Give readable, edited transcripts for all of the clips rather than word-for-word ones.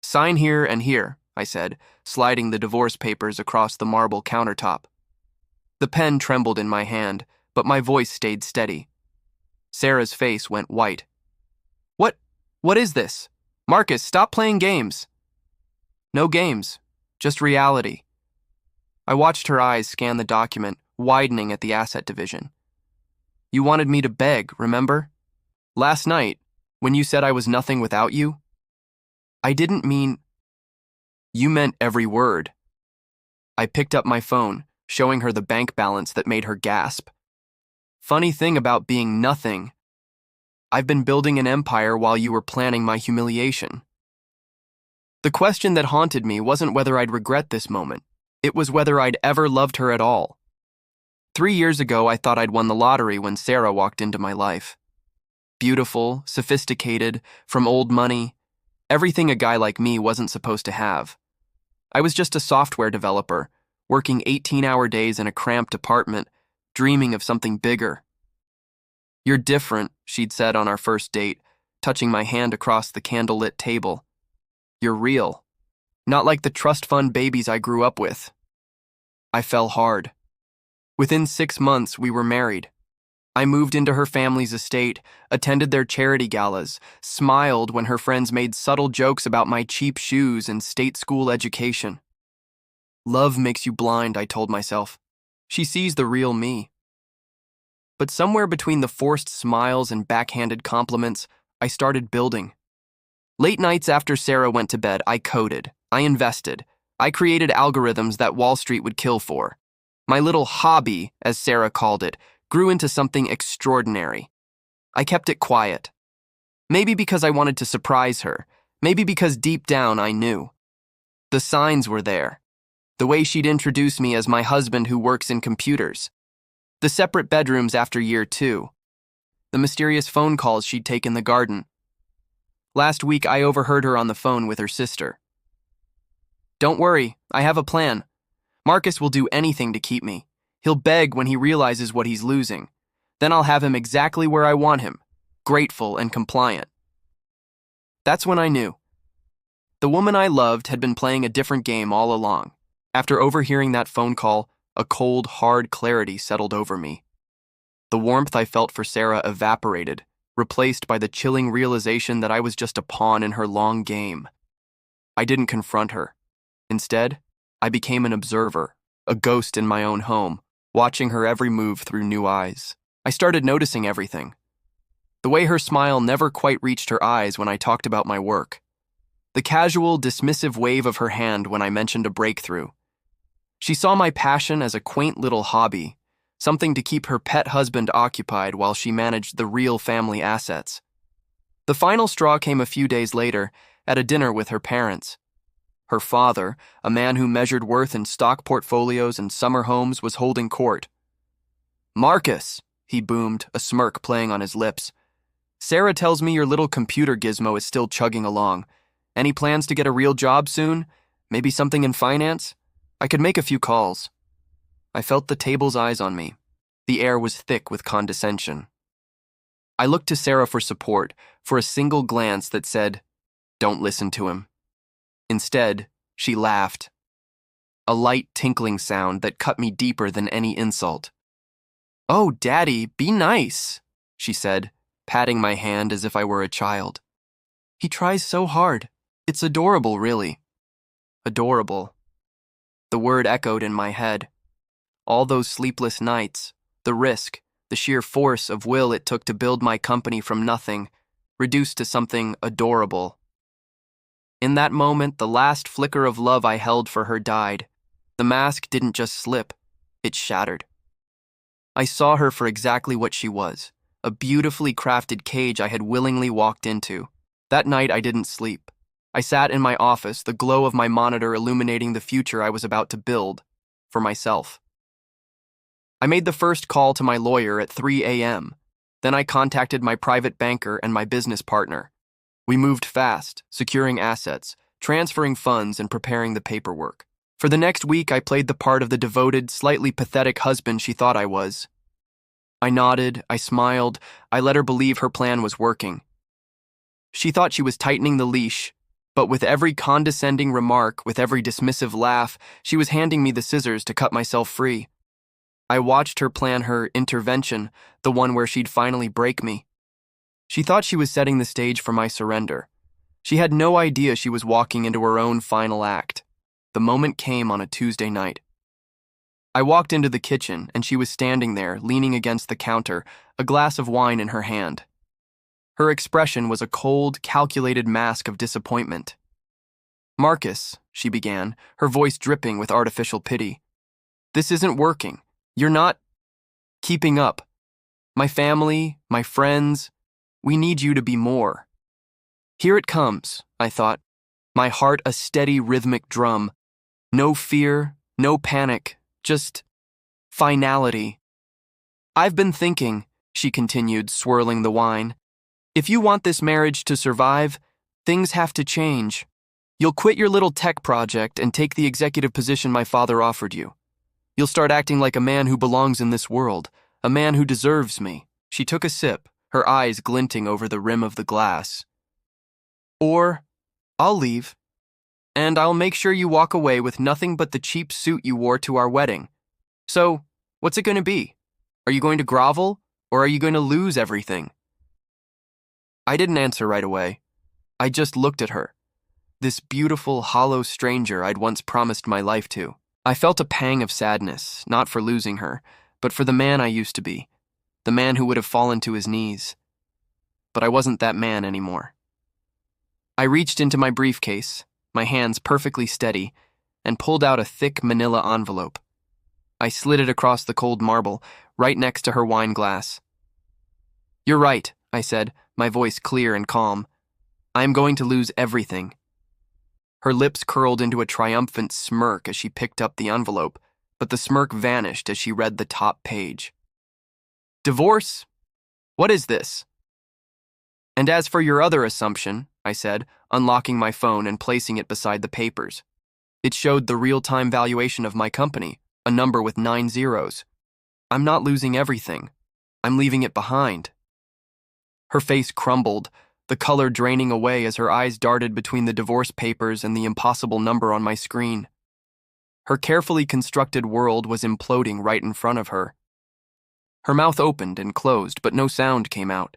Sign here and here, I said, sliding the divorce papers across the marble countertop. The pen trembled in my hand, but my voice stayed steady. Sarah's face went white. What? What is this? Marcus, stop playing games. No games, just reality. I watched her eyes scan the document, widening at the asset division. You wanted me to beg, remember? Last night, when you said I was nothing without you? I didn't mean... You meant every word. I picked up my phone, showing her the bank balance that made her gasp. Funny thing about being nothing. I've been building an empire while you were planning my humiliation. The question that haunted me wasn't whether I'd regret this moment. It was whether I'd ever loved her at all. 3 years ago, I thought I'd won the lottery when Sarah walked into my life. Beautiful, sophisticated, from old money, everything a guy like me wasn't supposed to have. I was just a software developer, working 18-hour days in a cramped apartment, dreaming of something bigger. You're different, she'd said on our first date, touching my hand across the candlelit table. You're real. Not like the trust fund babies I grew up with. I fell hard. Within 6 months, we were married. I moved into her family's estate, attended their charity galas, smiled when her friends made subtle jokes about my cheap shoes and state school education. Love makes you blind, I told myself. She sees the real me. But somewhere between the forced smiles and backhanded compliments, I started building. Late nights after Sarah went to bed, I coded, I invested, I created algorithms that Wall Street would kill for. My little hobby, as Sarah called it, grew into something extraordinary. I kept it quiet. Maybe because I wanted to surprise her, maybe because deep down I knew. The signs were there. The way she'd introduce me as my husband who works in computers. The separate bedrooms after year 2. The mysterious phone calls she'd take in the garden. Last week, I overheard her on the phone with her sister. Don't worry, I have a plan. Marcus will do anything to keep me. He'll beg when he realizes what he's losing. Then I'll have him exactly where I want him, grateful and compliant. That's when I knew. The woman I loved had been playing a different game all along. After overhearing that phone call, a cold, hard clarity settled over me. The warmth I felt for Sarah evaporated, replaced by the chilling realization that I was just a pawn in her long game. I didn't confront her. Instead, I became an observer, a ghost in my own home, watching her every move through new eyes. I started noticing everything. The way her smile never quite reached her eyes when I talked about my work. The casual, dismissive wave of her hand when I mentioned a breakthrough. She saw my passion as a quaint little hobby, something to keep her pet husband occupied while she managed the real family assets. The final straw came a few days later at a dinner with her parents. Her father, a man who measured worth in stock portfolios and summer homes, was holding court. Marcus, he boomed, a smirk playing on his lips. Sarah tells me your little computer gizmo is still chugging along. Any plans to get a real job soon? Maybe something in finance? I could make a few calls. I felt the table's eyes on me. The air was thick with condescension. I looked to Sarah for support, for a single glance that said, "Don't listen to him." Instead, she laughed. A light tinkling sound that cut me deeper than any insult. "Oh, Daddy, be nice," she said, patting my hand as if I were a child. "He tries so hard. It's adorable, really." Adorable. The word echoed in my head. All those sleepless nights, the risk, the sheer force of will it took to build my company from nothing, reduced to something adorable. In that moment, the last flicker of love I held for her died. The mask didn't just slip, it shattered. I saw her for exactly what she was, a beautifully crafted cage I had willingly walked into. That night, I didn't sleep. I sat in my office, the glow of my monitor illuminating the future I was about to build for myself. I made the first call to my lawyer at 3 a.m. Then I contacted my private banker and my business partner. We moved fast, securing assets, transferring funds, and preparing the paperwork. For the next week, I played the part of the devoted, slightly pathetic husband she thought I was. I nodded, I smiled, I let her believe her plan was working. She thought she was tightening the leash, But with every condescending remark, with every dismissive laugh, she was handing me the scissors to cut myself free. I watched her plan her intervention, the one where she'd finally break me. She thought she was setting the stage for my surrender. She had no idea she was walking into her own final act. The moment came on a Tuesday night. I walked into the kitchen, and she was standing there, leaning against the counter, a glass of wine in her hand. Her expression was a cold, calculated mask of disappointment. "Marcus," she began, her voice dripping with artificial pity. "This isn't working. You're not keeping up. My family, my friends, we need you to be more." Here it comes, I thought, my heart a steady rhythmic drum. No fear, no panic, just finality. "I've been thinking," she continued, swirling the wine, "if you want this marriage to survive, things have to change. You'll quit your little tech project and take the executive position my father offered you. You'll start acting like a man who belongs in this world, a man who deserves me." She took a sip, her eyes glinting over the rim of the glass. "Or, I'll leave, and I'll make sure you walk away with nothing but the cheap suit you wore to our wedding. So, what's it going to be? Are you going to grovel, or are you going to lose everything?" I didn't answer right away. I just looked at her, this beautiful, hollow stranger I'd once promised my life to. I felt a pang of sadness, not for losing her, but for the man I used to be, the man who would have fallen to his knees. But I wasn't that man anymore. I reached into my briefcase, my hands perfectly steady, and pulled out a thick manila envelope. I slid it across the cold marble, right next to her wine glass. "You're right," I said, my voice clear and calm. "I am going to lose everything." Her lips curled into a triumphant smirk as she picked up the envelope, but the smirk vanished as she read the top page. "Divorce? What is this?" "And as for your other assumption," I said, unlocking my phone and placing it beside the papers. It showed the real-time valuation of my company, a number with 9 zeros. "I'm not losing everything. I'm leaving it behind." Her face crumbled, the color draining away as her eyes darted between the divorce papers and the impossible number on my screen. Her carefully constructed world was imploding right in front of her. Her mouth opened and closed, but no sound came out.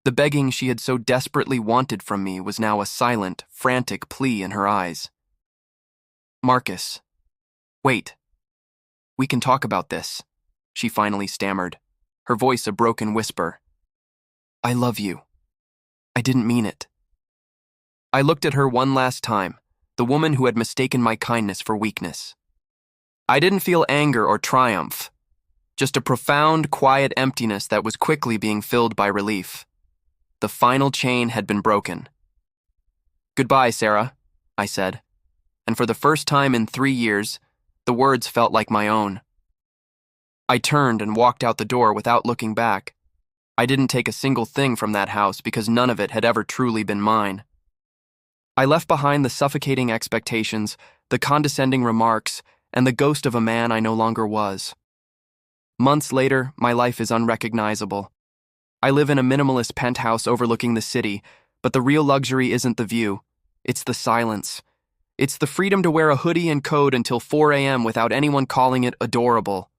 The begging she had so desperately wanted from me was now a silent, frantic plea in her eyes. "Marcus, wait. We can talk about this," she finally stammered, her voice a broken whisper. "I love you. I didn't mean it." I looked at her one last time, the woman who had mistaken my kindness for weakness. I didn't feel anger or triumph, just a profound, quiet emptiness that was quickly being filled by relief. The final chain had been broken. "Goodbye, Sarah," I said, and for the first time in 3 years, the words felt like my own. I turned and walked out the door without looking back. I didn't take a single thing from that house because none of it had ever truly been mine. I left behind the suffocating expectations, the condescending remarks, and the ghost of a man I no longer was. Months later, my life is unrecognizable. I live in a minimalist penthouse overlooking the city, but the real luxury isn't the view. It's the silence. It's the freedom to wear a hoodie and coat until 4 a.m. without anyone calling it adorable.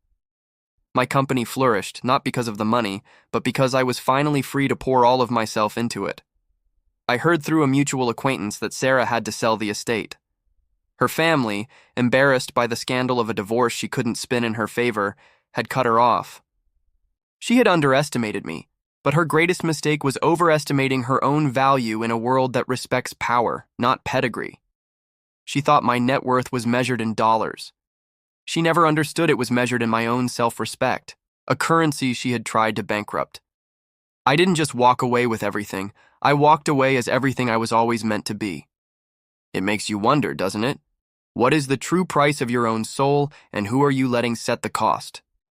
My company flourished, not because of the money, but because I was finally free to pour all of myself into it. I heard through a mutual acquaintance that Sarah had to sell the estate. Her family, embarrassed by the scandal of a divorce she couldn't spin in her favor, had cut her off. She had underestimated me, but her greatest mistake was overestimating her own value in a world that respects power, not pedigree. She thought my net worth was measured in dollars. She never understood it was measured in my own self-respect, a currency she had tried to bankrupt. I didn't just walk away with everything. I walked away as everything I was always meant to be. It makes you wonder, doesn't it? What is the true price of your own soul, and who are you letting set the cost?